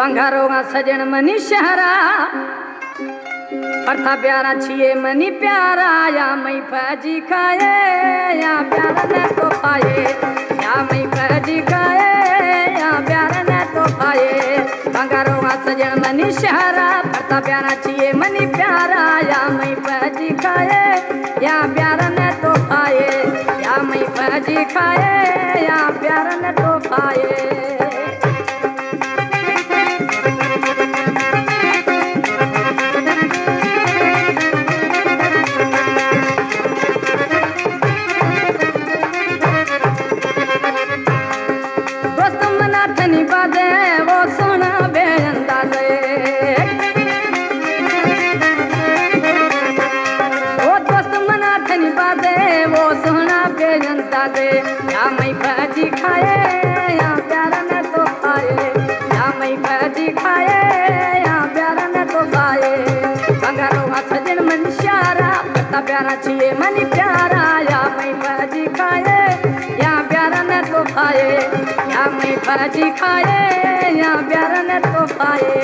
बंगारो सजन money शहरा परथा प्यारा छिए मनी प्यारा या मई फजी खाए या प्यार न तो पाए या मई फजी खाए या प्यार न तो पाए बंगारो सजन मनी शहरा परथा प्यारा छिए मनी प्यारा या मई फजी खाए या प्यार न तो पाए या मई फजी खाए या प्यार न तो पाए। बाजे वो सोना बेअंदाज़े वो दोस्त मना थनी बाजे वो सोना बेअंदाज़े या मई भजी खाए या प्यार न तो खाए या मई भजी खाए या प्यार न तो खाए बंगारो सजन मन शारा पता प्यारा छिए मनी प्यारा या मई भजी खाए या प्यार न तो खाए या मई भजी खाए या प्यार न तो खाए।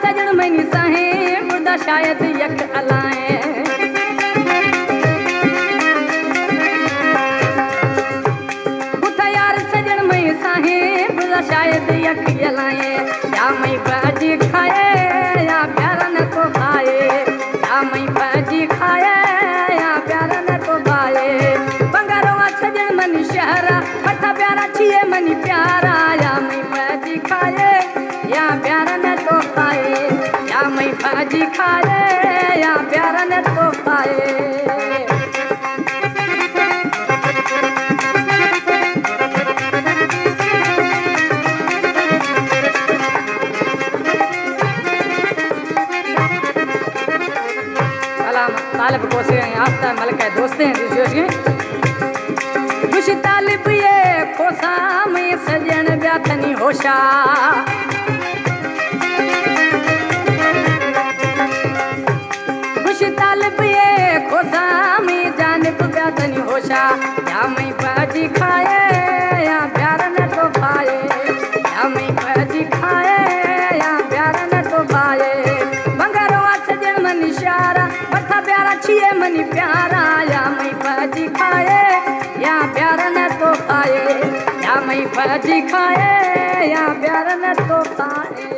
सजन मनी सहे मुर्दा शायद यक अलाए यार सजन मई सहे मुर्दा शायद यक अलाए या मई भजी खाए या प्यार न तो खाए या मई भजी खाए या प्यार न तो खाए बंगारो सजन मनी शहरा पठा प्यारा छिए मनी प्यारा या मई भजी खाए या प्यार न तो खाए या मई भजी खाए या प्यार न तो खाए। तालिब कोसे आफ्ता मलक है दोस्ते हैं जोश के खुश तालिब ये कोसा में सजन ब्याथनी होशा खुश तालिब ये कोसा में जानिब ब्याथनी होशा या मई भजी खाए या प्यार न तो खाए या मई भजी खाए या प्यार न तो खाए बंगारो सजन मन इशारा प्यारा छिए मनी प्यारा या मई भजी खाए या प्यार न तो खाए या मई भजी खाए या प्यार न तो खाए।